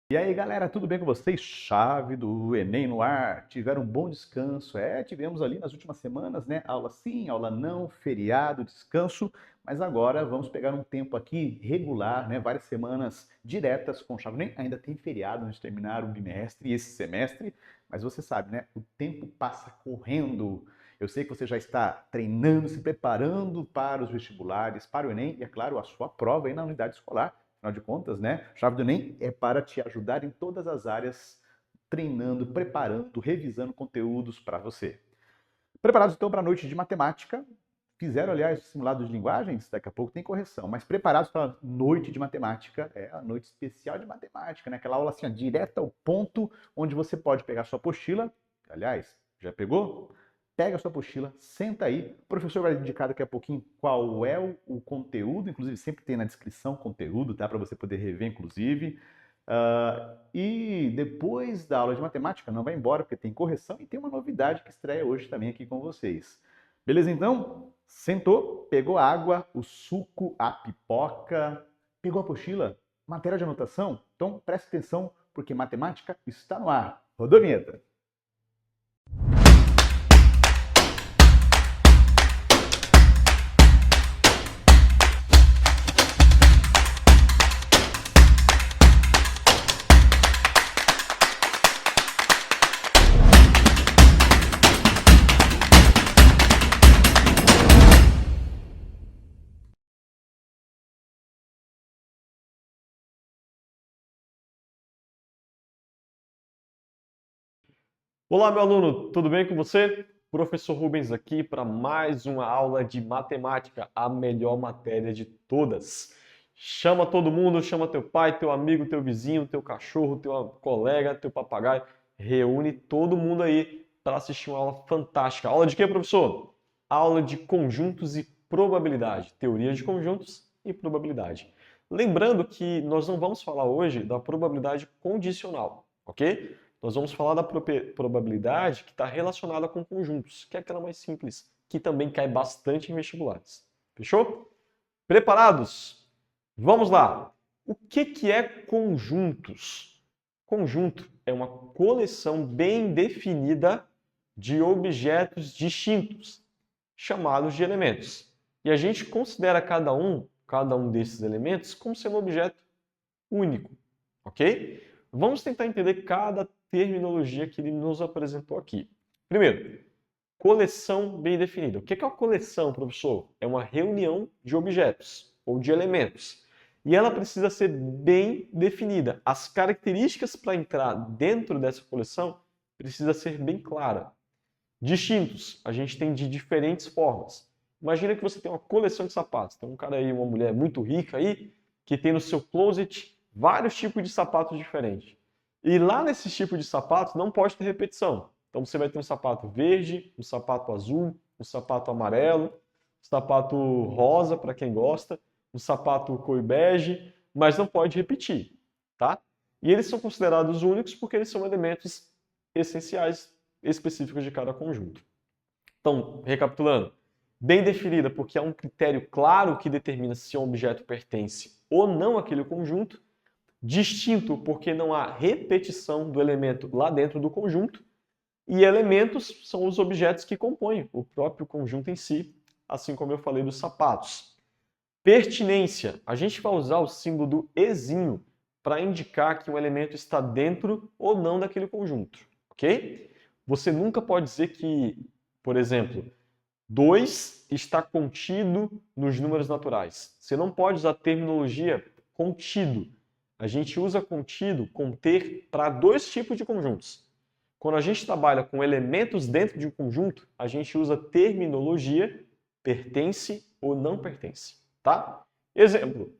E aí, galera, tudo bem com vocês? Chave do Enem no ar. Tiveram um bom descanso? Tivemos ali nas últimas semanas, né? Aula sim, aula não, feriado, descanso. Mas agora vamos pegar um tempo aqui regular, né? Várias semanas diretas com chave do Enem. Ainda tem feriado antes de terminar o bimestre e esse semestre. Mas você sabe, né? O tempo passa correndo. Eu sei que você já está treinando, se preparando para os vestibulares, para o Enem e, é claro, a sua prova aí na unidade escolar. Afinal de contas, né? Chave do Enem é para te ajudar em todas as áreas, treinando, preparando, revisando conteúdos para você. Preparados então para a noite de matemática? Fizeram, aliás, simulados de linguagens? Daqui a pouco tem correção. Mas preparados para a noite de matemática? É a noite especial de matemática, né? Aquela aula assim, ó, direta ao ponto, onde você pode pegar sua apostila. Aliás, já pegou? Pega a sua apostila, senta aí. O professor vai indicar daqui a pouquinho qual é o conteúdo. Inclusive, sempre tem na descrição conteúdo, tá? Para você poder rever, inclusive. E depois da aula de matemática, não vai embora, porque tem correção e tem uma novidade que estreia hoje também aqui com vocês. Beleza, então? Sentou, pegou a água, o suco, a pipoca, pegou a apostila, matéria de anotação? Então preste atenção, porque matemática está no ar. Rodou a vinheta. Olá, meu aluno, tudo bem com você? Professor Rubens aqui para mais uma aula de matemática, a melhor matéria de todas. Chama todo mundo, chama teu pai, teu amigo, teu vizinho, teu cachorro, teu colega, teu papagaio. Reúne todo mundo aí para assistir uma aula fantástica. Aula de quê, professor? Aula de conjuntos e probabilidade, teoria de conjuntos e probabilidade. Lembrando que nós não vamos falar hoje da probabilidade condicional, ok? Nós vamos falar da probabilidade que está relacionada com conjuntos, que é aquela mais simples, que também cai bastante em vestibulares. Fechou? Preparados? Vamos lá! O que é conjuntos? Conjunto é uma coleção bem definida de objetos distintos, chamados de elementos. E a gente considera cada um desses elementos como sendo um objeto único, ok? Vamos tentar entender cada terminologia que ele nos apresentou aqui. Primeiro, coleção bem definida. O que é uma coleção, professor? É uma reunião de objetos ou de elementos. E ela precisa ser bem definida. As características para entrar dentro dessa coleção precisa ser bem clara. Distintos, a gente tem de diferentes formas. Imagina que você tem uma coleção de sapatos. Tem um cara aí, uma mulher muito rica aí, que tem no seu closet vários tipos de sapatos diferentes. E lá nesses tipos de sapatos não pode ter repetição. Então você vai ter um sapato verde, um sapato azul, um sapato amarelo, um sapato rosa para quem gosta, um sapato cor bege, mas não pode repetir, tá? E eles são considerados únicos porque eles são elementos essenciais específicos de cada conjunto. Então, recapitulando, bem definida porque há um critério claro que determina se um objeto pertence ou não àquele conjunto, distinto porque não há repetição do elemento lá dentro do conjunto, e elementos são os objetos que compõem o próprio conjunto em si, assim como eu falei dos sapatos. Pertinência, a gente vai usar o símbolo do ezinho para indicar que um elemento está dentro ou não daquele conjunto, ok? Você nunca pode dizer que, por exemplo, 2 está contido nos números naturais. Você não pode usar a terminologia contido. A gente usa contido, conter, para dois tipos de conjuntos. Quando a gente trabalha com elementos dentro de um conjunto, a gente usa terminologia pertence ou não pertence, tá? Exemplo,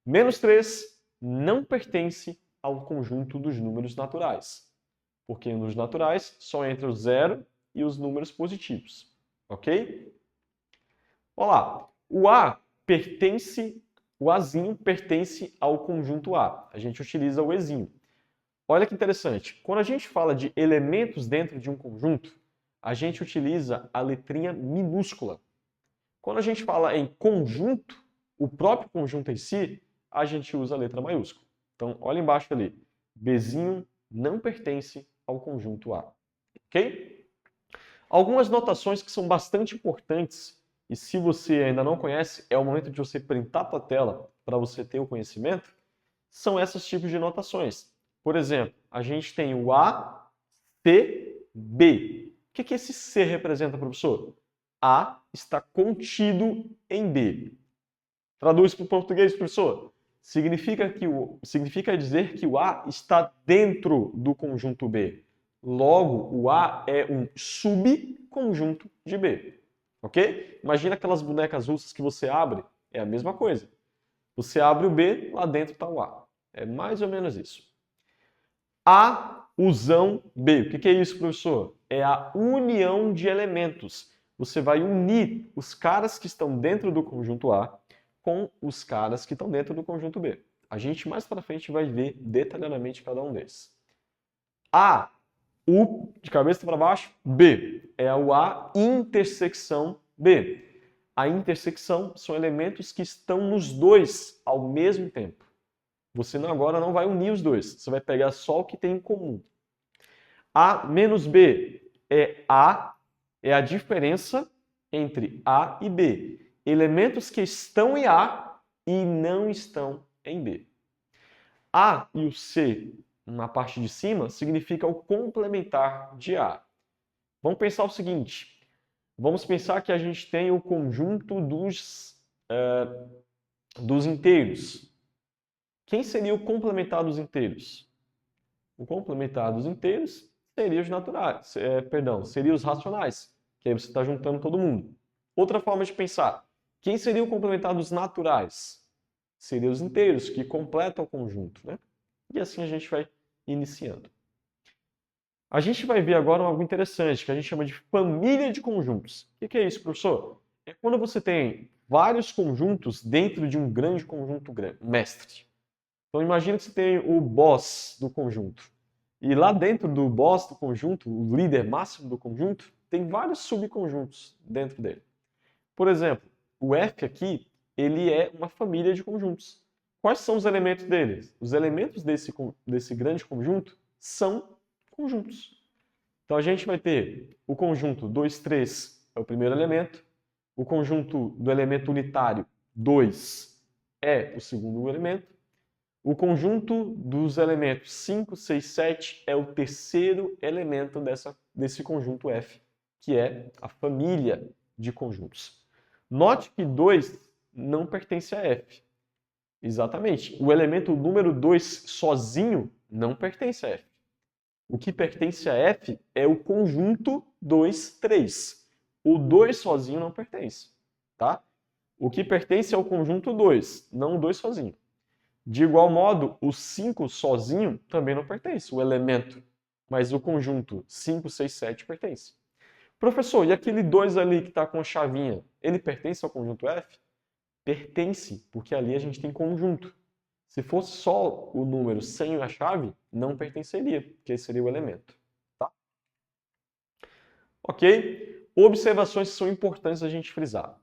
-3 não pertence ao conjunto dos números naturais, porque nos naturais só entra o zero e os números positivos, ok? Olha lá, o A pertence, o Azinho pertence ao conjunto A. A gente utiliza o Ezinho. Olha que interessante, quando a gente fala de elementos dentro de um conjunto, a gente utiliza a letrinha minúscula. Quando a gente fala em conjunto, o próprio conjunto em si, a gente usa a letra maiúscula. Então, olha embaixo ali. Bzinho não pertence ao conjunto A. Ok? Algumas notações que são bastante importantes, e se você ainda não conhece, é o momento de você printar a tua tela para você ter o conhecimento, são esses tipos de notações. Por exemplo, a gente tem o A, C, B. O que esse C representa, professor? A está contido em B. Traduz para o português, professor. Significa dizer que o A está dentro do conjunto B. Logo, o A é um subconjunto de B. Ok? Imagina aquelas bonecas russas que você abre, é a mesma coisa. Você abre o B, lá dentro está o A. É mais ou menos isso. A usão B. O que é isso, professor? É a união de elementos. Você vai unir os caras que estão dentro do conjunto A com os caras que estão dentro do conjunto B. A gente mais para frente vai ver detalhadamente cada um desses. A, U de cabeça para baixo, B. É o A intersecção B. A intersecção são elementos que estão nos dois ao mesmo tempo. Você agora não vai unir os dois, você vai pegar só o que tem em comum. A menos B é a diferença entre A e B. Elementos que estão em A e não estão em B. A e o C na parte de cima significa o complementar de A. Vamos pensar o seguinte, vamos pensar que a gente tem o conjunto dos inteiros. Quem seria o complementar dos inteiros? O complementar dos inteiros seria os naturais, seria os racionais, que aí você está juntando todo mundo. Outra forma de pensar, quem seria o complementar dos naturais? Seriam os inteiros, que completam o conjunto, né? E assim a gente vai iniciando. A gente vai ver agora algo interessante, que a gente chama de família de conjuntos. O que é isso, professor? É quando você tem vários conjuntos dentro de um grande conjunto mestre. Então imagina que você tem o boss do conjunto. E lá dentro do boss do conjunto, o líder máximo do conjunto, tem vários subconjuntos dentro dele. Por exemplo, o F aqui, ele é uma família de conjuntos. Quais são os elementos dele? Os elementos desse grande conjunto são conjuntos. Então a gente vai ter o conjunto 2, 3 é o primeiro elemento, o conjunto do elemento unitário 2 é o segundo elemento, o conjunto dos elementos 5, 6, 7 é o terceiro elemento desse conjunto F, que é a família de conjuntos. Note que 2 não pertence a F. Exatamente. O elemento número 2 sozinho não pertence a F. O que pertence a F é o conjunto 2, 3. O 2 sozinho não pertence. Tá? O que pertence é o conjunto 2, não o 2 sozinho. De igual modo, o 5 sozinho também não pertence, o elemento. Mas o conjunto 5, 6, 7 pertence. Professor, e aquele 2 ali que está com a chavinha, ele pertence ao conjunto F? Pertence, porque ali a gente tem conjunto. Se fosse só o número sem a chave, não pertenceria, porque esse seria o elemento. Tá? Ok? Observações que são importantes a gente frisar.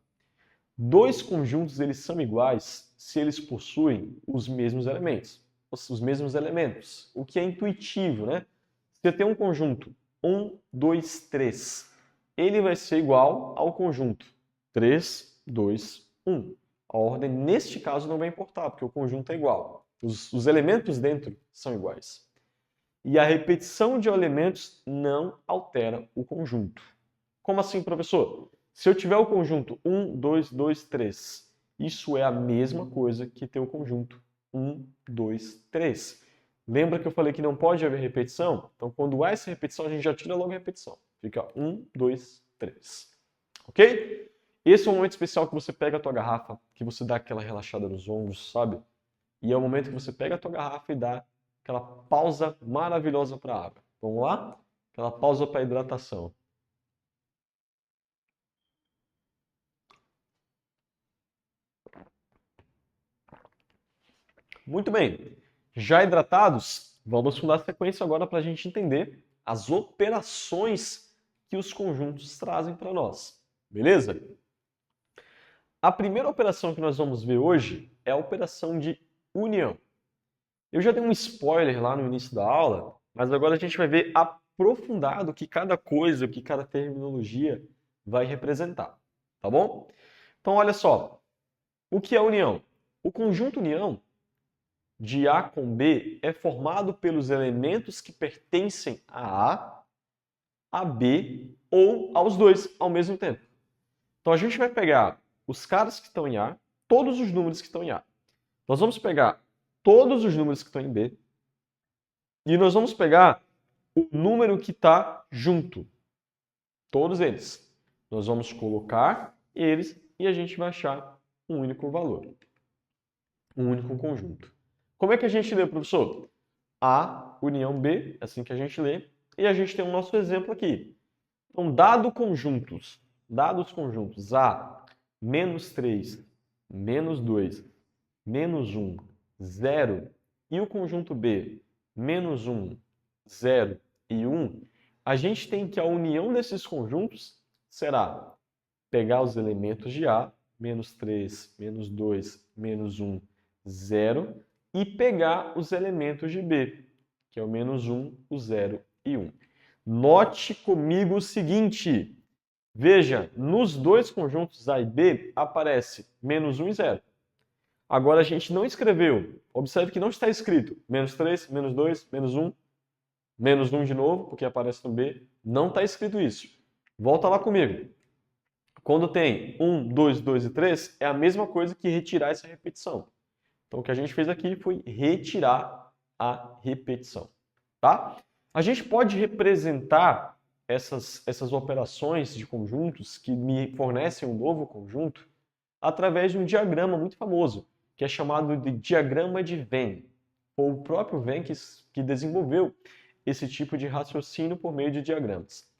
Dois conjuntos eles são iguais se eles possuem os mesmos elementos. Os mesmos elementos. O que é intuitivo, né? Você tem um conjunto 1, 2, 3. Ele vai ser igual ao conjunto 3, 2, 1. A ordem, neste caso, não vai importar, porque o conjunto é igual. Os elementos dentro são iguais. E a repetição de elementos não altera o conjunto. Como assim, professor? Se eu tiver o conjunto 1, 2, 2, 3, isso é a mesma coisa que ter o conjunto 1, 2, 3. Lembra que eu falei que não pode haver repetição? Então, quando há essa repetição, a gente já tira logo a repetição. Fica 1, 2, 3. Ok? Esse é o momento especial que você pega a tua garrafa, que você dá aquela relaxada nos ombros, sabe? E é o momento que você pega a tua garrafa e dá aquela pausa maravilhosa para a água. Vamos lá? Aquela pausa para hidratação. Muito bem. Já hidratados, vamos dar sequência agora para a gente entender as operações que os conjuntos trazem para nós. Beleza? A primeira operação que nós vamos ver hoje é a operação de união. Eu já dei um spoiler lá no início da aula, mas agora a gente vai ver aprofundado o que cada coisa, o que cada terminologia vai representar, tá bom? Então, olha só, o que é união? O conjunto união de A com B é formado pelos elementos que pertencem a B ou aos dois ao mesmo tempo. Então, a gente vai pegar os caras que estão em A, todos os números que estão em A. Nós vamos pegar todos os números que estão em B e nós vamos pegar o número que está junto. Todos eles. Nós vamos colocar eles e a gente vai achar um único valor. Um único conjunto. Como é que a gente lê, professor? A união B, assim que a gente lê. E a gente tem o nosso exemplo aqui. Então, dados conjuntos A, menos 3, menos 2, menos 1, 0, e o conjunto B, menos 1, 0 e 1, a gente tem que a união desses conjuntos será pegar os elementos de A, menos 3, menos 2, menos 1, 0, e pegar os elementos de B, que é o menos 1, o 0 e 1. Note comigo o seguinte, veja, nos dois conjuntos A e B aparece menos 1 e 0. Agora a gente não escreveu, observe que não está escrito menos 3, menos 2, menos 1 de novo, porque aparece no B, não está escrito isso. Volta lá comigo. Quando tem 1, 2, 2 e 3, é a mesma coisa que retirar essa repetição. Então o que a gente fez aqui foi retirar a repetição, tá? A gente pode representar essas operações de conjuntos que me fornecem um novo conjunto através de um diagrama muito famoso, que é chamado de diagrama de Venn. Foi o próprio Venn que desenvolveu esse tipo de raciocínio por meio de diagramas.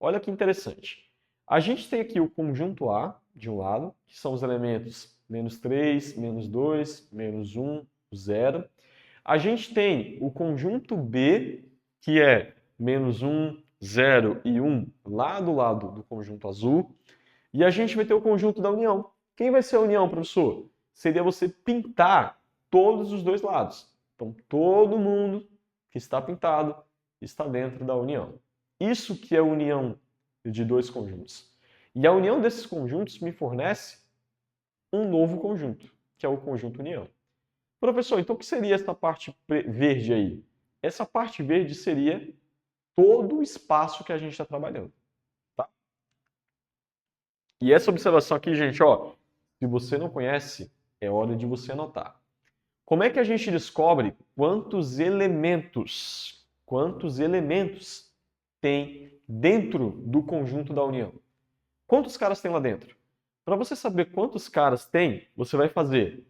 Olha que interessante. A gente tem aqui o conjunto A, de um lado, que são os elementos menos 3, menos 2, menos 1, 0. A gente tem o conjunto B, que é menos 1, 0 e 1, lá do lado do conjunto azul. E a gente vai ter o conjunto da união. Quem vai ser a união, professor? Seria você pintar todos os dois lados. Então, todo mundo que está pintado está dentro da união. Isso que é a união de dois conjuntos. E a união desses conjuntos me fornece um novo conjunto, que é o conjunto união. Professor, então o que seria essa parte verde aí? Essa parte verde seria todo o espaço que a gente está trabalhando. Tá? E essa observação aqui, gente, ó, se você não conhece, é hora de você anotar. Como é que a gente descobre quantos elementos tem dentro do conjunto da união? Quantos caras tem lá dentro? Para você saber quantos caras tem, você vai fazer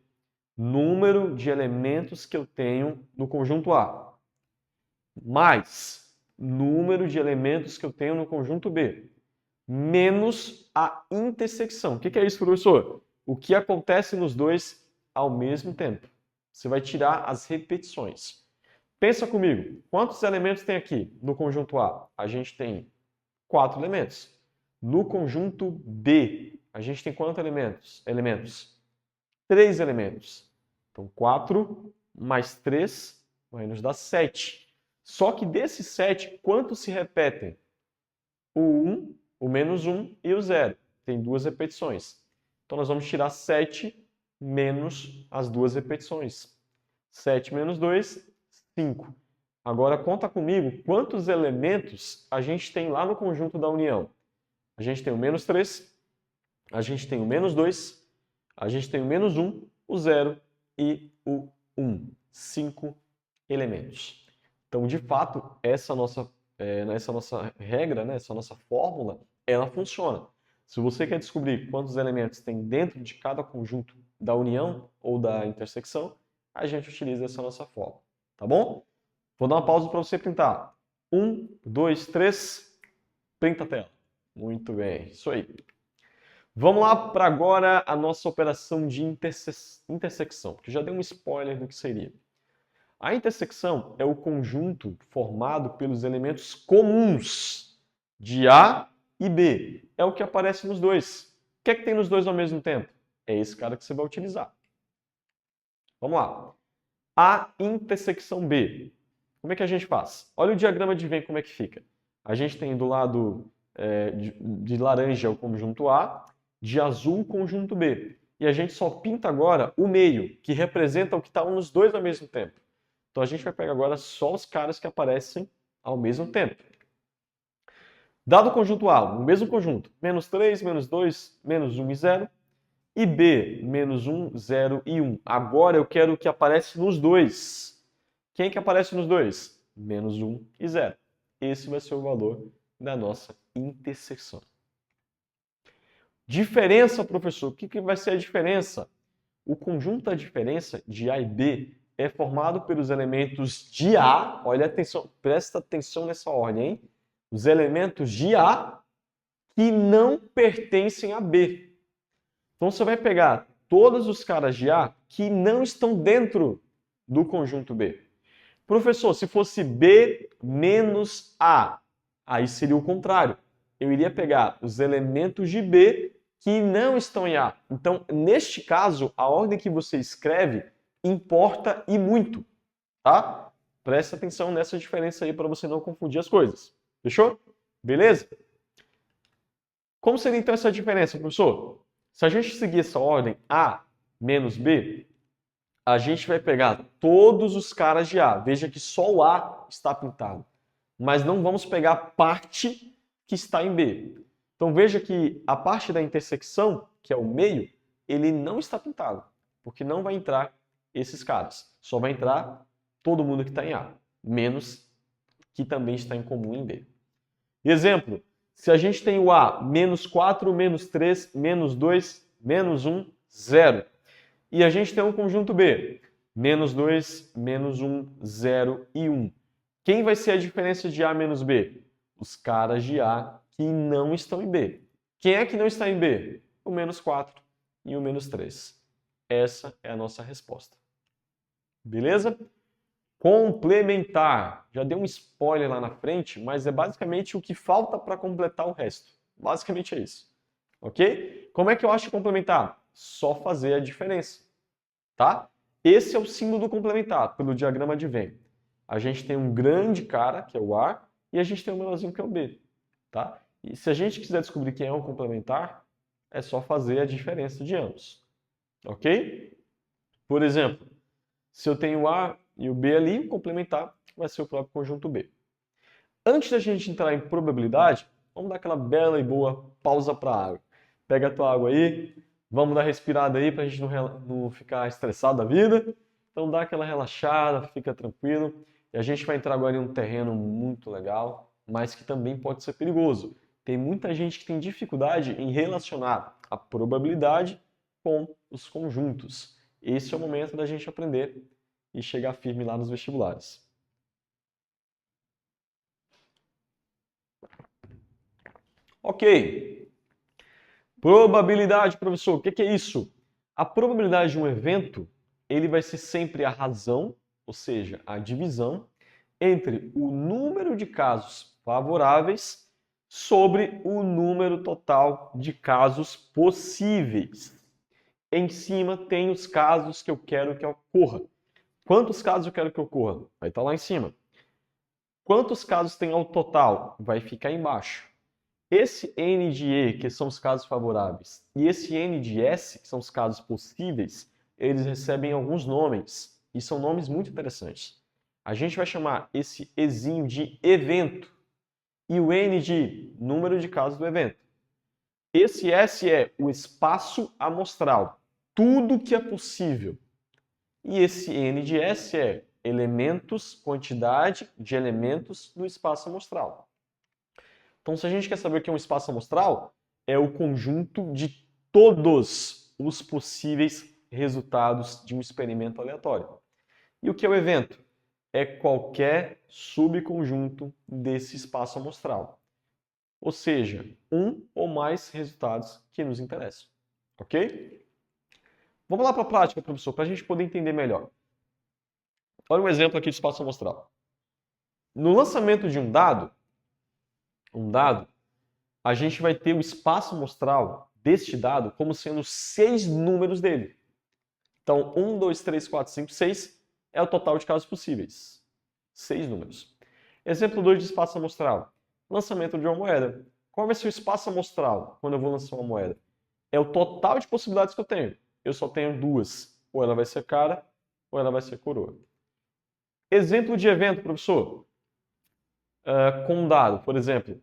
número de elementos que eu tenho no conjunto A, mais número de elementos que eu tenho no conjunto B, menos a intersecção. O que é isso, professor? O que acontece nos dois ao mesmo tempo. Você vai tirar as repetições. Pensa comigo, quantos elementos tem aqui no conjunto A? A gente tem 4 elementos. No conjunto B, a gente tem quantos elementos? 3 elementos. Então, 4 mais 3 vai nos dar 7. Só que desses 7, quantos se repetem? O 1, o menos 1 e o 0. Tem 2 repetições. Então, nós vamos tirar 7 menos as 2 repetições. 7 menos 2, 5. Agora, conta comigo quantos elementos a gente tem lá no conjunto da união. A gente tem o menos 3, a gente tem o menos 2, a gente tem o menos 1, o 0 e o 1. 5 elementos. Então, de fato, essa nossa regra, né, essa nossa fórmula, ela funciona. Se você quer descobrir quantos elementos tem dentro de cada conjunto da união ou da intersecção, a gente utiliza essa nossa fórmula. Tá bom? Vou dar uma pausa para você printar. 1, 2, 3, printa a tela. Muito bem, isso aí. Vamos lá para agora a nossa operação de intersecção, que já deu um spoiler do que seria. A intersecção é o conjunto formado pelos elementos comuns de A e B. É o que aparece nos dois. O que é que tem nos dois ao mesmo tempo? É esse cara que você vai utilizar. Vamos lá. A intersecção B. Como é que a gente faz? Olha o diagrama de Venn como é que fica. A gente tem do lado de laranja o conjunto A, de azul o conjunto B. E a gente só pinta agora o meio, que representa o que está nos dois ao mesmo tempo. Então a gente vai pegar agora só os caras que aparecem ao mesmo tempo. Dado o conjunto A, o mesmo conjunto, menos 3, menos 2, menos 1 e 0. E B, menos 1, 0 e 1. Agora eu quero o que aparece nos dois. Quem que aparece nos dois? Menos 1 e 0. Esse vai ser o valor da nossa interseção. Diferença, professor. O que vai ser a diferença? O conjunto da diferença de A e B é formado pelos elementos de A. Olha atenção, presta atenção nessa ordem, hein? Os elementos de A que não pertencem a B. Então você vai pegar todos os caras de A que não estão dentro do conjunto B. Professor, se fosse B menos A, aí seria o contrário. Eu iria pegar os elementos de B que não estão em A. Então, neste caso, a ordem que você escreve importa e muito, tá? Presta atenção nessa diferença aí para você não confundir as coisas. Fechou? Beleza? Como seria então essa diferença, professor? Se a gente seguir essa ordem A menos B, a gente vai pegar todos os caras de A. Veja que só o A está pintado. Mas não vamos pegar a parte que está em B. Então veja que a parte da intersecção, que é o meio, ele não está pintado. Porque não vai entrar esses caras. Só vai entrar todo mundo que está em A. Menos que também está em comum em B. Exemplo. Se a gente tem o A, menos 4, menos 3, menos 2, menos 1, 0. E a gente tem um conjunto B, menos 2, menos 1, 0 e 1. Quem vai ser a diferença de A menos B? Os caras de A que não estão em B. Quem é que não está em B? O menos 4 e o menos 3. Essa é a nossa resposta. Beleza? Complementar. Já dei um spoiler lá na frente, mas é basicamente o que falta para completar o resto. Basicamente é isso. Ok? Como é que eu acho complementar? Só fazer a diferença. Tá? Esse é o símbolo do complementar, pelo diagrama de Venn. A gente tem um grande cara, que é o A, e a gente tem um menorzinho, que é o B. Tá? E se a gente quiser descobrir quem é o complementar, é só fazer a diferença de ambos. Ok? Por exemplo, se eu tenho o A e o B ali, o complementar vai ser o próprio conjunto B. Antes da gente entrar em probabilidade, vamos dar aquela bela e boa pausa para a água. Pega a tua água aí, vamos dar respirada aí para a gente não ficar estressado da vida. Então dá aquela relaxada, fica tranquilo. E a gente vai entrar agora em um terreno muito legal, mas que também pode ser perigoso. Tem muita gente que tem dificuldade em relacionar a probabilidade com os conjuntos. Esse é o momento da gente aprender e chegar firme lá nos vestibulares. Ok. Probabilidade, professor. O que é isso? A probabilidade de um evento, ele vai ser sempre a razão, ou seja, a divisão, entre o número de casos favoráveis sobre o número total de casos possíveis. Em cima tem os casos que eu quero que ocorra. Quantos casos eu quero que ocorra? Vai estar lá em cima. Quantos casos tem ao total? Vai ficar embaixo. Esse N de E, que são os casos favoráveis, e esse N de S, que são os casos possíveis, eles recebem alguns nomes, e são nomes muito interessantes. A gente vai chamar esse Ezinho de evento, e o N de número de casos do evento. Esse S é o espaço amostral, tudo que é possível. E esse N de S é elementos, quantidade de elementos no espaço amostral. Então, se a gente quer saber o que é um espaço amostral, é o conjunto de todos os possíveis resultados de um experimento aleatório. E o que é o evento? É qualquer subconjunto desse espaço amostral. Ou seja, um ou mais resultados que nos interessam. Ok? Vamos lá para a prática, professor, para a gente poder entender melhor. Olha um exemplo aqui de espaço amostral. No lançamento de um dado, a gente vai ter o espaço amostral deste dado como sendo 6 números dele. Então, 1, 2, 3, 4, 5, 6 é o total de casos possíveis. 6 números. Exemplo 2 de espaço amostral. Lançamento de uma moeda. Qual vai ser o espaço amostral quando eu vou lançar uma moeda? É o total de possibilidades que eu tenho. Eu só tenho 2. Ou ela vai ser cara, ou ela vai ser coroa. Exemplo de evento, professor. Com um dado, por exemplo.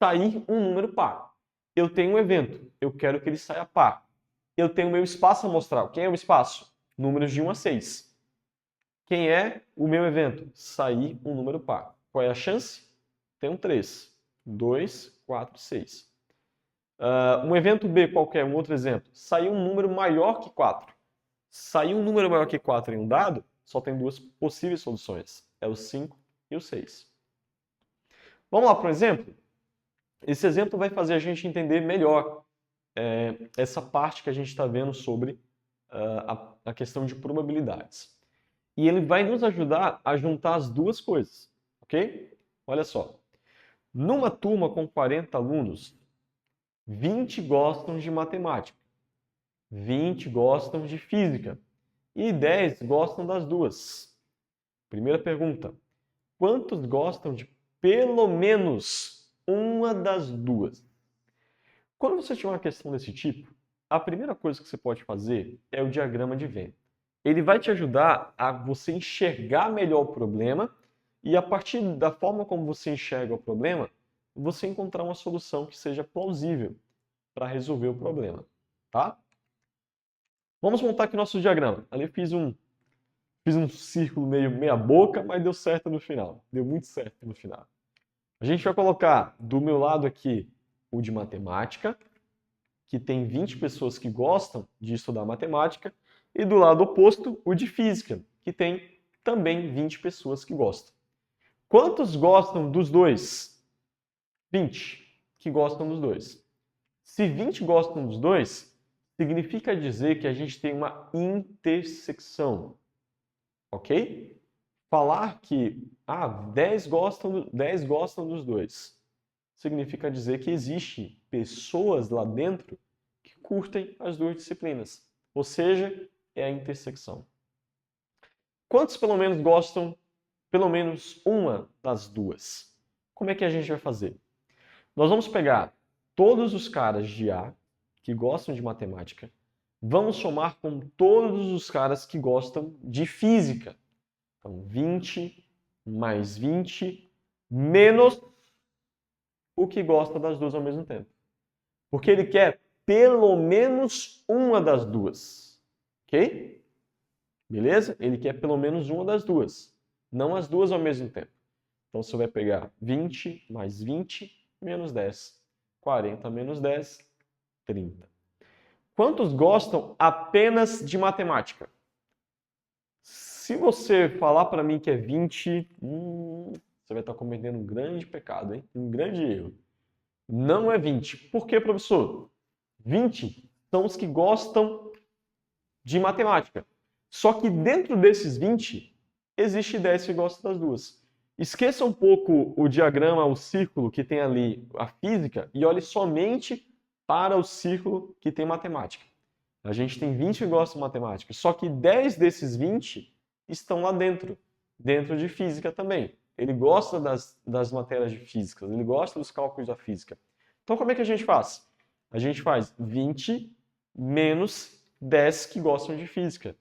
Sair um número par. Eu tenho um evento. Eu quero que ele saia par. Eu tenho o meu espaço amostral. Quem é o espaço? Números de 1 a 6. Quem é o meu evento? Sair um número par. Qual é a chance? Tenho 3. 2, 4, 6. Um evento B qualquer, um outro exemplo. Sair um número maior que 4. Sair um número maior que 4 em um dado, só tem 2 possíveis soluções. É o 5 e o 6. Vamos lá para um exemplo? Esse exemplo vai fazer a gente entender melhor essa parte que a gente está vendo sobre a questão de probabilidades. E ele vai nos ajudar a juntar as duas coisas, ok? Olha só. Numa turma com 40 alunos, 20 gostam de matemática, 20 gostam de física e 10 gostam das duas. Primeira pergunta. Quantos gostam de pelo menos uma das duas? Quando você tiver uma questão desse tipo, a primeira coisa que você pode fazer é o diagrama de Venn. Ele vai te ajudar a você enxergar melhor o problema e a partir da forma como você enxerga o problema, você encontrar uma solução que seja plausível para resolver o problema, tá? Vamos montar aqui nosso diagrama. Ali eu fiz um círculo meio meia boca, mas deu certo no final. Deu muito certo no final. A gente vai colocar do meu lado aqui o de matemática, que tem 20 pessoas que gostam de estudar matemática, e do lado oposto, o de física, que tem também 20 pessoas que gostam. Quantos gostam dos dois? 20 que gostam dos dois. Se 20 gostam dos dois, significa dizer que a gente tem uma intersecção, ok? Falar que 10 gostam dos dois significa dizer que existe pessoas lá dentro que curtem as duas disciplinas, ou seja, é a intersecção. Quantos pelo menos gostam pelo menos uma das duas? Como é que a gente vai fazer? Nós vamos pegar todos os caras de A que gostam de matemática, vamos somar com todos os caras que gostam de física. Então, 20 mais 20 menos o que gosta das duas ao mesmo tempo. Porque ele quer pelo menos uma das duas. Ok? Beleza? Ele quer pelo menos uma das duas. Não as duas ao mesmo tempo. Então você vai pegar 20 mais 20 menos 10. 40 menos 10, 30. Quantos gostam apenas de matemática? Se você falar para mim que é 20, você vai estar cometendo um grande pecado, hein? Um grande erro. Não é 20. Por quê, professor? 20 são os que gostam de matemática. Só que dentro desses 20, existe 10 que gostam das duas. Esqueça um pouco o diagrama, o círculo que tem ali a física e olhe somente para o círculo que tem matemática. A gente tem 20 que gostam de matemática, só que 10 desses 20 estão lá dentro de física também. Ele gosta das matérias de física, ele gosta dos cálculos da física. Então como é que a gente faz? A gente faz 20 menos 10 que gostam de física.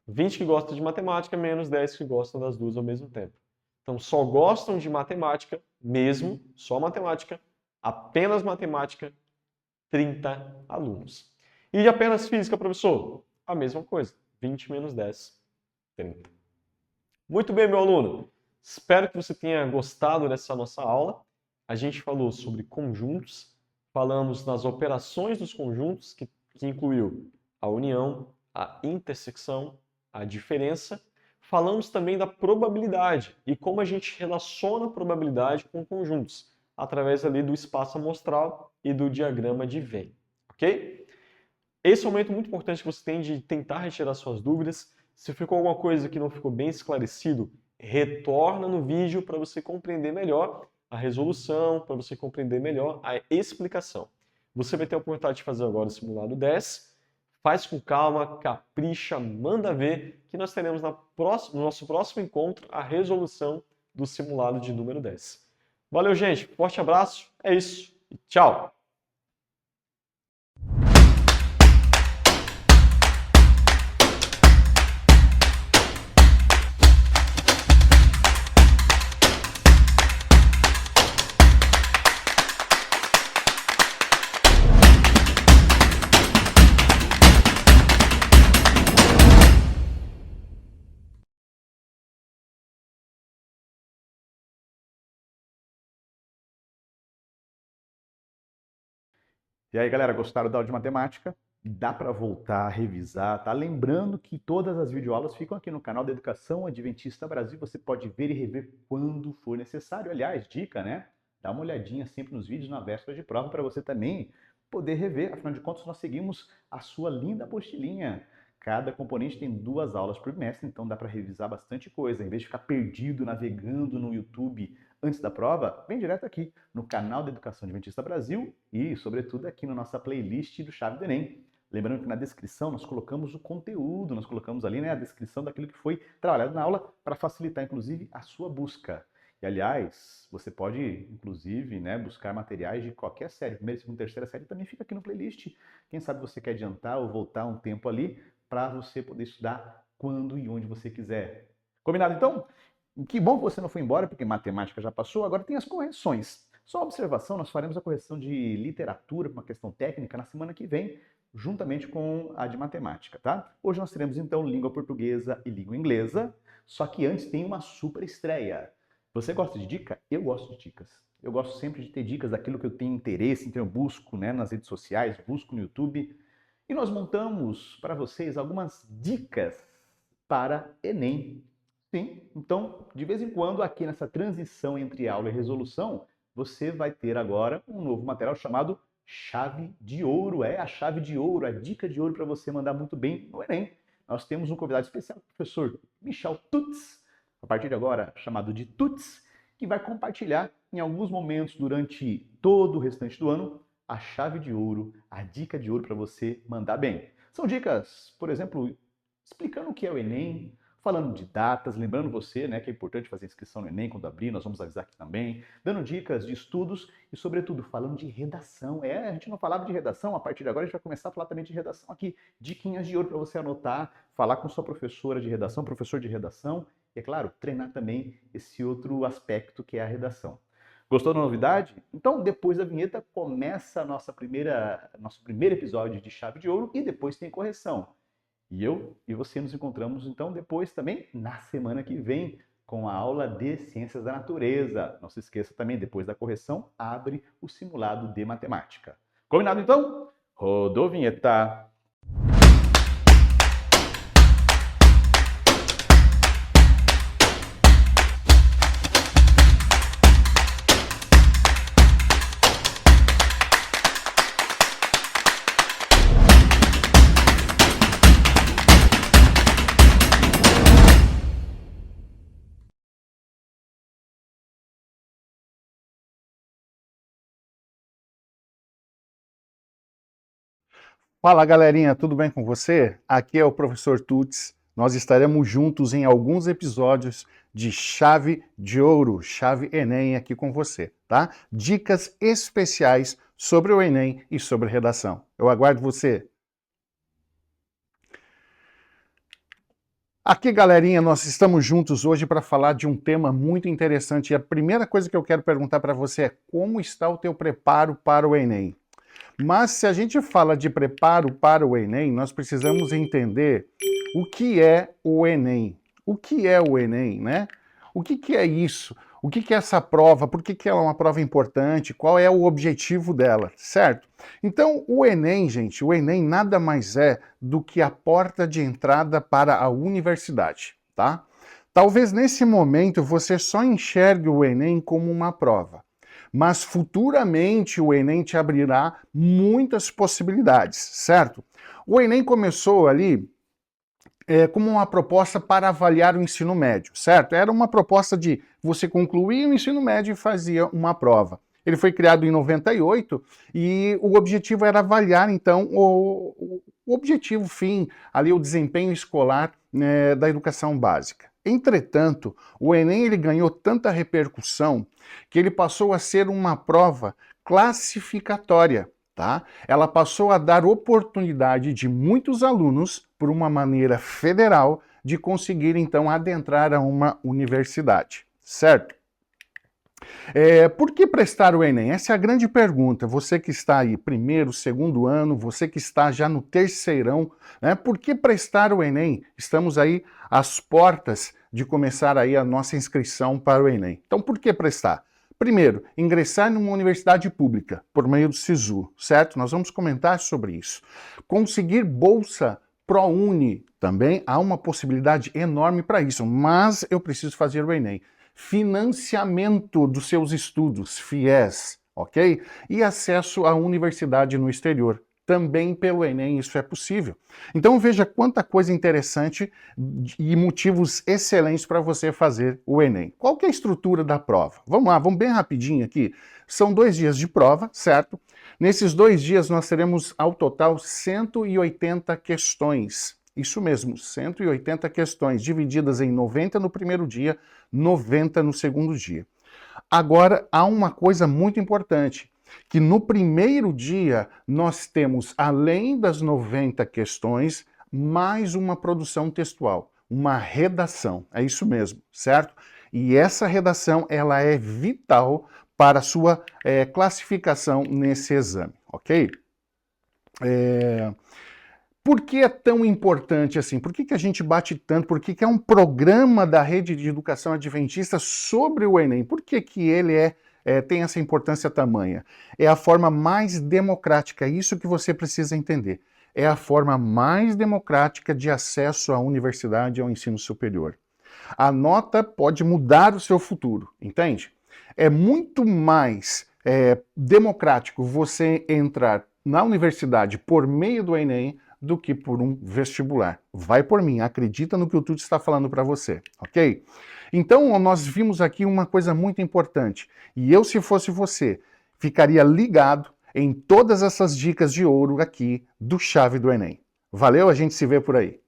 20 que gostam de matemática menos 10 que gostam das duas ao mesmo tempo. Então só gostam de matemática mesmo, só matemática, apenas matemática, 30 alunos. E de apenas física, professor? A mesma coisa, 20 menos 10, 30. Muito bem, meu aluno. Espero que você tenha gostado dessa nossa aula. A gente falou sobre conjuntos, falamos nas operações dos conjuntos, que incluiu a união, a intersecção, a diferença. Falamos também da probabilidade e como a gente relaciona a probabilidade com conjuntos, através ali do espaço amostral e do diagrama de Venn, ok? Esse é um momento muito importante que você tem de tentar retirar suas dúvidas. Se ficou alguma coisa que não ficou bem esclarecido, retorna no vídeo para você compreender melhor a resolução, para você compreender melhor a explicação. Você vai ter a oportunidade de fazer agora o simulado 10. faz com calma, capricha, manda ver, que nós teremos no nosso próximo encontro a resolução do simulado de número 10. Valeu, gente. Forte abraço. É isso. E tchau. E aí, galera, gostaram da aula de matemática? Dá para voltar a revisar, tá? Lembrando que todas as videoaulas ficam aqui no canal da Educação Adventista Brasil. Você pode ver e rever quando for necessário. Aliás, dica, né? Dá uma olhadinha sempre nos vídeos na véspera de prova para você também poder rever. Afinal de contas, nós seguimos a sua linda apostilinha. Cada componente tem 2 aulas por bimestre, então dá para revisar bastante coisa. Em vez de ficar perdido navegando no YouTube antes da prova, vem direto aqui no canal da Educação Adventista Brasil e, sobretudo, aqui na nossa playlist do Chave do Enem. Lembrando que na descrição nós colocamos o conteúdo, nós colocamos ali, né, a descrição daquilo que foi trabalhado na aula para facilitar, inclusive, a sua busca. E, aliás, você pode, inclusive, né, buscar materiais de qualquer série, primeira, segunda, terceira série, também fica aqui no playlist. Quem sabe você quer adiantar ou voltar um tempo ali para você poder estudar quando e onde você quiser. Combinado, então? Que bom que você não foi embora, porque matemática já passou, agora tem as correções. Só observação, nós faremos a correção de literatura, uma questão técnica, na semana que vem, juntamente com a de matemática, tá? Hoje nós teremos, então, língua portuguesa e língua inglesa, só que antes tem uma super estreia. Você gosta de dica? Eu gosto de dicas. Eu gosto sempre de ter dicas daquilo que eu tenho interesse, então eu busco, né, nas redes sociais, busco no YouTube. E nós montamos para vocês algumas dicas para Enem. Sim, então, de vez em quando, aqui nessa transição entre aula e resolução, você vai ter agora um novo material chamado Chave de Ouro. É a chave de ouro, a dica de ouro para você mandar muito bem no Enem. Nós temos um convidado especial, o professor Michel Tutz, a partir de agora chamado de Tutz, que vai compartilhar em alguns momentos durante todo o restante do ano a chave de ouro, a dica de ouro para você mandar bem. São dicas, por exemplo, explicando o que é o Enem, falando de datas, lembrando você, né, que é importante fazer inscrição no Enem quando abrir, nós vamos avisar aqui também, dando dicas de estudos e, sobretudo, falando de redação. A gente não falava de redação, a partir de agora a gente vai começar a falar também de redação aqui. Diquinhas de ouro para você anotar, falar com sua professora de redação, professor de redação e, é claro, treinar também esse outro aspecto que é a redação. Gostou da novidade? Então, depois da vinheta, começa nosso primeiro episódio de Chave de Ouro e depois tem correção. E eu e você nos encontramos, então, depois também, na semana que vem, com a aula de Ciências da Natureza. Não se esqueça também, depois da correção, abre o simulado de matemática. Combinado, então? Rodou vinheta! Fala galerinha, tudo bem com você? Aqui é o professor Tutz. Nós estaremos juntos em alguns episódios de Chave de Ouro, Chave Enem aqui com você, tá? Dicas especiais sobre o Enem e sobre redação. Eu aguardo você. Aqui galerinha, nós estamos juntos hoje para falar de um tema muito interessante. E a primeira coisa que eu quero perguntar para você é como está o teu preparo para o Enem? Mas se a gente fala de preparo para o Enem, nós precisamos entender o que é o Enem. O que é o Enem, né? O que é isso? O que é essa prova? Por que ela é uma prova importante? Qual é o objetivo dela, certo? Então, o Enem, gente, o Enem nada mais é do que a porta de entrada para a universidade, tá? Talvez nesse momento você só enxergue o Enem como uma prova. Mas futuramente o Enem te abrirá muitas possibilidades, certo? O Enem começou ali como uma proposta para avaliar o ensino médio, certo? Era uma proposta de você concluir o ensino médio e fazia uma prova. Ele foi criado em 98 e o objetivo era avaliar, então, o objetivo fim, ali o desempenho escolar, né, da educação básica. Entretanto, o Enem ele ganhou tanta repercussão que ele passou a ser uma prova classificatória, tá? Ela passou a dar oportunidade de muitos alunos, por uma maneira federal, de conseguir então adentrar a uma universidade, certo? Por que prestar o Enem? Essa é a grande pergunta. Você que está aí primeiro, segundo ano, você que está já no terceirão, né? Por que prestar o Enem? Estamos aí às portas de começar aí a nossa inscrição para o Enem. Então, por que prestar? Primeiro, ingressar numa universidade pública, por meio do SISU, certo? Nós vamos comentar sobre isso. Conseguir bolsa ProUni, também há uma possibilidade enorme para isso, mas eu preciso fazer o Enem. Financiamento dos seus estudos, FIES, ok? E acesso à universidade no exterior. Também pelo Enem isso é possível. Então veja quanta coisa interessante e motivos excelentes para você fazer o Enem. Qual que é a estrutura da prova? Vamos lá, vamos bem rapidinho aqui. São 2 dias de prova, certo? Nesses 2 dias nós teremos ao total 180 questões. Isso mesmo, 180 questões, divididas em 90 no primeiro dia, 90 no segundo dia. Agora, há uma coisa muito importante, que no primeiro dia nós temos, além das 90 questões, mais uma produção textual, uma redação, é isso mesmo, certo? E essa redação, ela é vital para a sua classificação nesse exame, ok? Por que é tão importante assim? Por que a gente bate tanto? Por que é um programa da Rede de Educação Adventista sobre o Enem? Por que ele tem essa importância tamanha? É a forma mais democrática, é isso que você precisa entender. É a forma mais democrática de acesso à universidade e ao ensino superior. A nota pode mudar o seu futuro, entende? É muito mais democrático você entrar na universidade por meio do Enem do que por um vestibular. Vai por mim, acredita no que o Tuti está falando para você, ok? Então, nós vimos aqui uma coisa muito importante, e eu, se fosse você, ficaria ligado em todas essas dicas de ouro aqui do Chave do Enem. Valeu, a gente se vê por aí.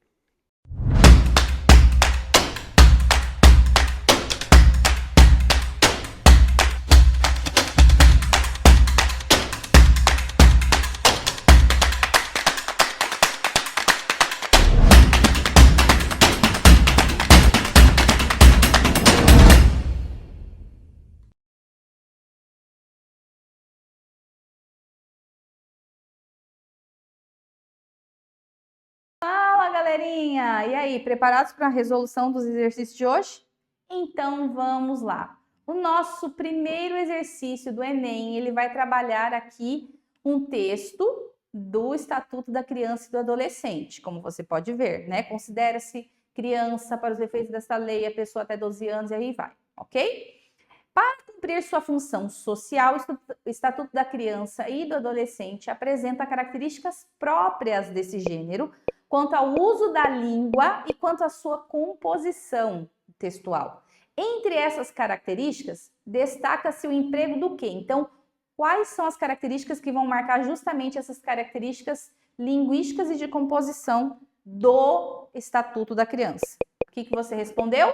Fala, galerinha! E aí, preparados para a resolução dos exercícios de hoje? Então vamos lá. O nosso primeiro exercício do Enem, ele vai trabalhar aqui um texto do Estatuto da Criança e do Adolescente, como você pode ver, né? Considera-se criança para os efeitos desta lei a pessoa até 12 anos e aí vai, ok? Para cumprir sua função social, o Estatuto da Criança e do Adolescente apresenta características próprias desse gênero quanto ao uso da língua e quanto à sua composição textual. Entre essas características, destaca-se o emprego do quê? Então, quais são as características que vão marcar justamente essas características linguísticas e de composição do Estatuto da Criança? O que você respondeu?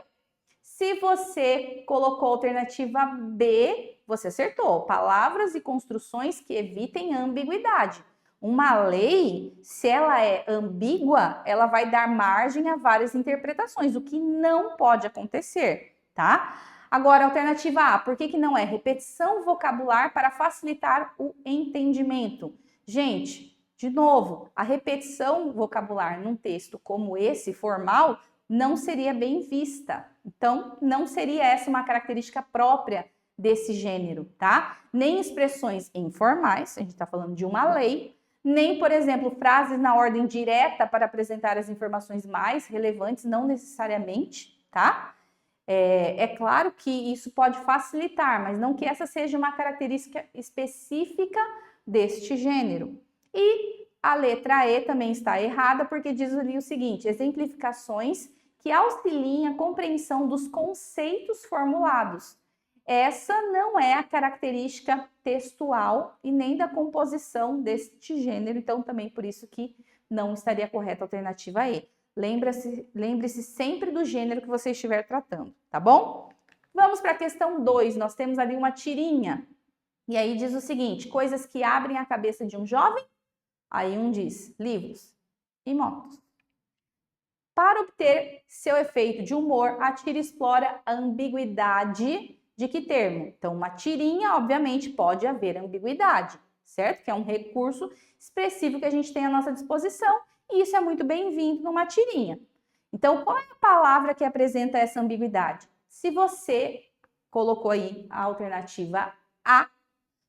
Se você colocou a alternativa B, você acertou. Palavras e construções que evitem ambiguidade. Uma lei, se ela é ambígua, ela vai dar margem a várias interpretações, o que não pode acontecer, tá? Agora, alternativa A, por que não é? Repetição vocabular para facilitar o entendimento. Gente, de novo, a repetição vocabular num texto como esse, formal, não seria bem vista. Então, não seria essa uma característica própria desse gênero, tá? Nem expressões informais, a gente está falando de uma lei, nem, por exemplo, frases na ordem direta para apresentar as informações mais relevantes, não necessariamente, tá? É claro que isso pode facilitar, mas não que essa seja uma característica específica deste gênero. E a letra E também está errada, porque diz ali o seguinte: exemplificações que auxiliem a compreensão dos conceitos formulados. Essa não é a característica textual e nem da composição deste gênero, então também por isso que não estaria correta a alternativa E. Lembre-se sempre do gênero que você estiver tratando, tá bom? Vamos para a questão 2. Nós temos ali uma tirinha. E aí diz o seguinte: coisas que abrem a cabeça de um jovem. Aí um diz livros e motos. Para obter seu efeito de humor, a tira explora a ambiguidade de que termo? Então, uma tirinha, obviamente, pode haver ambiguidade, certo? Que é um recurso expressivo que a gente tem à nossa disposição e isso é muito bem-vindo numa tirinha. Então, qual é a palavra que apresenta essa ambiguidade? Se você colocou aí a alternativa A,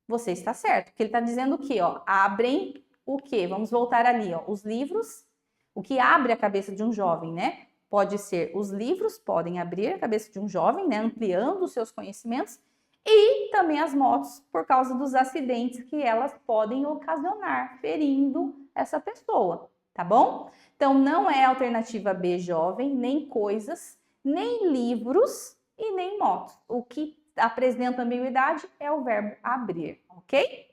você está certo, porque ele está dizendo o quê? Ó, abrem o quê? Vamos voltar ali, ó, os livros, o que abre a cabeça de um jovem, né? Pode ser, os livros podem abrir a cabeça de um jovem, né? Ampliando os seus conhecimentos, e também as motos, por causa dos acidentes que elas podem ocasionar, ferindo essa pessoa, tá bom? Então, não é a alternativa B, jovem, nem coisas, nem livros e nem motos. O que apresenta ambiguidade é o verbo abrir, ok?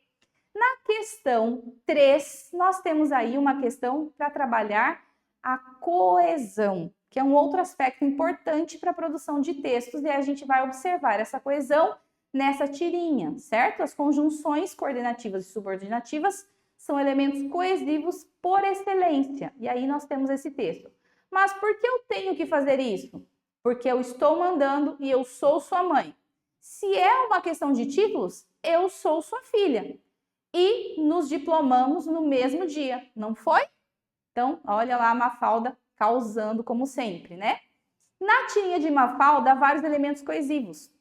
Na questão 3, nós temos aí uma questão para trabalhar a coesão, que é um outro aspecto importante para a produção de textos, e a gente vai observar essa coesão nessa tirinha, certo? As conjunções coordenativas e subordinativas são elementos coesivos por excelência, e aí nós temos esse texto. Mas por que eu tenho que fazer isso? Porque eu estou mandando e eu sou sua mãe. Se é uma questão de títulos, eu sou sua filha. E nos diplomamos no mesmo dia, não foi? Então, olha lá a Mafalda causando como sempre, né? Na tirinha de Mafalda, há vários elementos coesivos,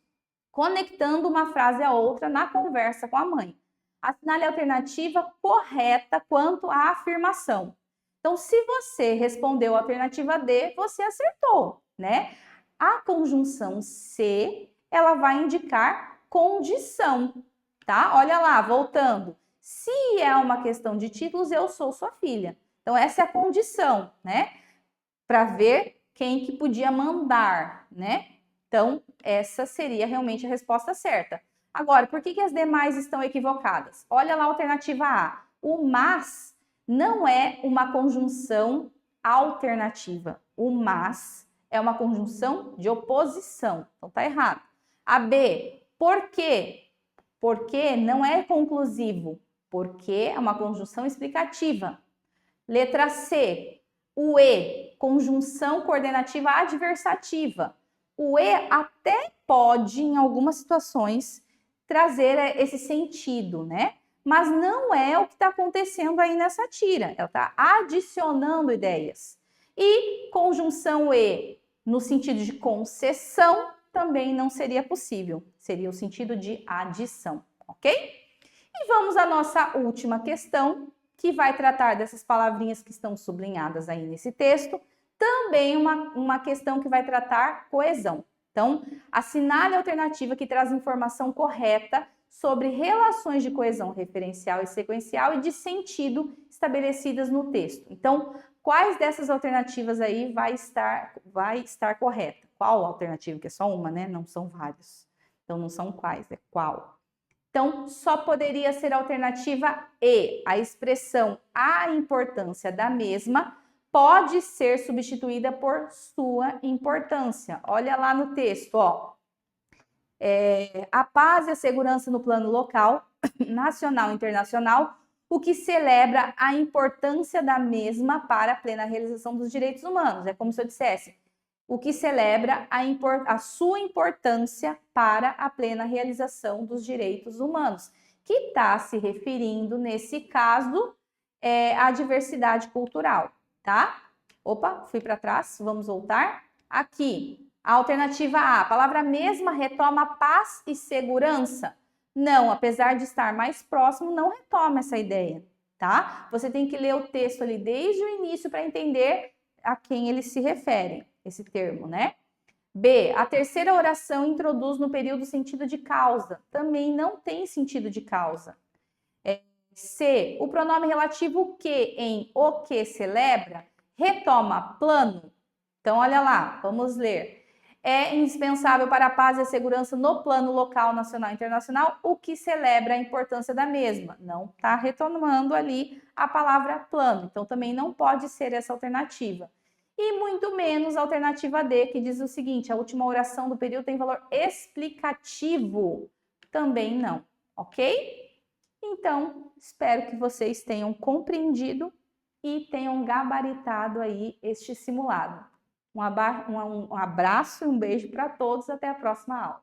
conectando uma frase a outra na conversa com a mãe. Assinale a alternativa correta quanto à afirmação. Então, se você respondeu a alternativa D, você acertou, né? A conjunção C, ela vai indicar condição, tá? Olha lá, voltando. Se é uma questão de títulos, eu sou sua filha. Então, essa é a condição, né? Para ver quem que podia mandar, né? Então, essa seria realmente a resposta certa. Agora, por que as demais estão equivocadas? Olha lá a alternativa A. O mas não é uma conjunção alternativa. O mas é uma conjunção de oposição. Então, tá errado. A B, por quê? Porque não é conclusivo. Porque é uma conjunção explicativa. Letra C, o E, conjunção coordenativa adversativa. O E até pode, em algumas situações, trazer esse sentido, né? Mas não é o que está acontecendo aí nessa tira. Ela está adicionando ideias. E conjunção E, no sentido de concessão, também não seria possível. Seria o sentido de adição, ok? E vamos à nossa última questão, que vai tratar dessas palavrinhas que estão sublinhadas aí nesse texto. Também uma questão que vai tratar coesão. Então, assinale a alternativa que traz informação correta sobre relações de coesão referencial e sequencial e de sentido estabelecidas no texto. Então, quais dessas alternativas aí vai estar correta? Qual alternativa? Que é só uma, né? Não são vários. Então, não são quais, é qual. Então, só poderia ser a alternativa E. A expressão a importância da mesma pode ser substituída por sua importância. Olha lá no texto, ó. A paz e a segurança no plano local, nacional e internacional, o que celebra a importância da mesma para a plena realização dos direitos humanos. É como se eu dissesse, o que celebra a sua importância para a plena realização dos direitos humanos, que está se referindo, nesse caso, à diversidade cultural, tá? Opa, fui para trás, vamos voltar. Aqui, a alternativa A, a palavra mesma retoma paz e segurança? Não, apesar de estar mais próximo, não retoma essa ideia, tá? Você tem que ler o texto ali desde o início para entender a quem ele se refere, esse termo, né? B, a terceira oração introduz no período sentido de causa. Também não tem sentido de causa. C, o pronome relativo que em o que celebra retoma plano. Então, olha lá, vamos ler. é indispensável para a paz e a segurança no plano local, nacional e internacional, o que celebra a importância da mesma. Não está retomando ali a palavra plano, então também não pode ser essa alternativa. E muito menos a alternativa D, que diz o seguinte: a última oração do período tem valor explicativo. Também não, ok? Então, espero que vocês tenham compreendido e tenham gabaritado aí este simulado. Um abraço e um beijo para todos. Até a próxima aula.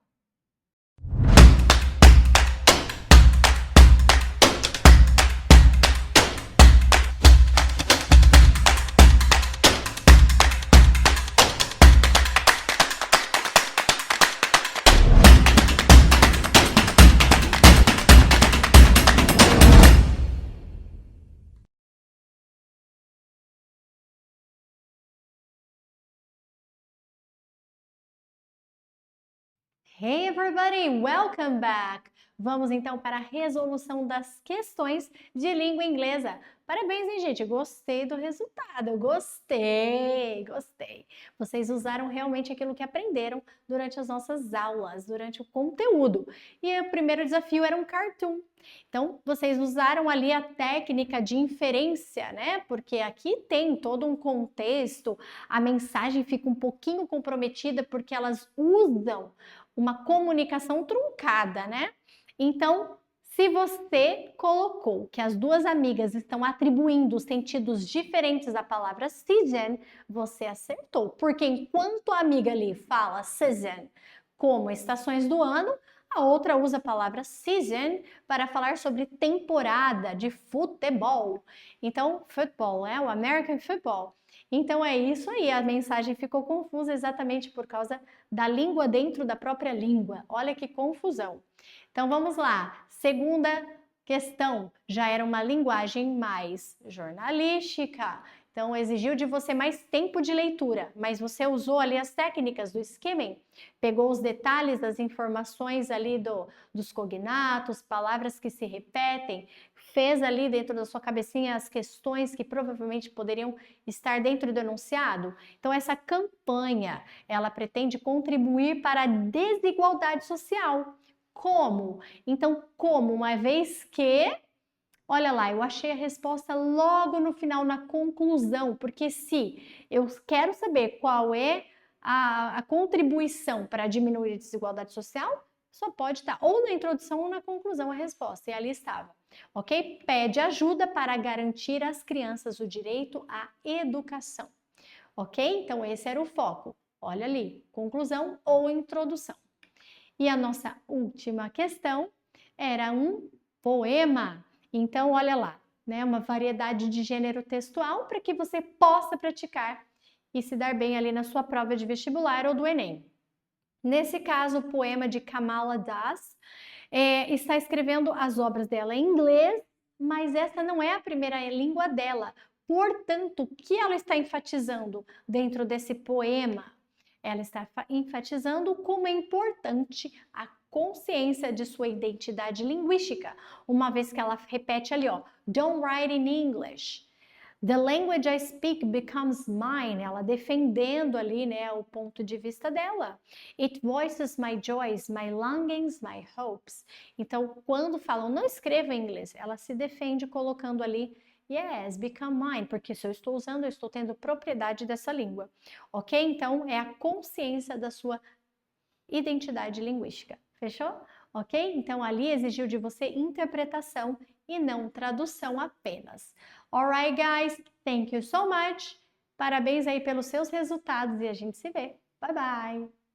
Hey everybody, welcome back! Vamos então para a resolução das questões de língua inglesa. Parabéns, hein, gente? Gostei do resultado, gostei. Vocês usaram realmente aquilo que aprenderam durante as nossas aulas, durante o conteúdo. E o primeiro desafio era um cartoon. Então, vocês usaram ali a técnica de inferência, né? Porque aqui tem todo um contexto, a mensagem fica um pouquinho comprometida porque elas usam uma comunicação truncada, né? Então, se você colocou que as duas amigas estão atribuindo sentidos diferentes à palavra season, você acertou. Porque enquanto a amiga ali fala season como estações do ano, a outra usa a palavra season para falar sobre temporada de futebol. Então, futebol, né? O American Football. Então é isso aí, a mensagem ficou confusa exatamente por causa da língua dentro da própria língua. Olha que confusão. Então vamos lá, segunda questão, já era uma linguagem mais jornalística, então exigiu de você mais tempo de leitura, mas você usou ali as técnicas do skimming, pegou os detalhes das informações ali dos cognatos, palavras que se repetem, fez ali dentro da sua cabecinha as questões que provavelmente poderiam estar dentro do enunciado. Então essa campanha, ela pretende contribuir para a desigualdade social. Como? Então, como? Uma vez que, olha lá, eu achei a resposta logo no final, na conclusão, porque se eu quero saber qual é a contribuição para diminuir a desigualdade social, só pode estar ou na introdução ou na conclusão a resposta, e ali estava, ok? Pede ajuda para garantir às crianças o direito à educação, ok? Então esse era o foco, olha ali, conclusão ou introdução. E a nossa última questão era um poema. Então, olha lá, né? Uma variedade de gênero textual para que você possa praticar e se dar bem ali na sua prova de vestibular ou do Enem. Nesse caso, o poema de Kamala Das está escrevendo as obras dela em inglês, mas essa não é a primeira língua dela. Portanto, o que ela está enfatizando dentro desse poema? Ela está enfatizando como é importante a consciência de sua identidade linguística, uma vez que ela repete ali, ó, don't write in English. The language I speak becomes mine. Ela defendendo ali, né, o ponto de vista dela. It voices my joys, my longings, my hopes. Então, quando falam não escreva em inglês, ela se defende colocando ali yes, become mine, porque se eu estou usando, eu estou tendo propriedade dessa língua, ok? Então, é a consciência da sua identidade linguística, fechou? Ok? Então, ali exigiu de você interpretação e não tradução apenas. Alright, guys, thank you so much. Parabéns aí pelos seus resultados e a gente se vê. Bye, bye!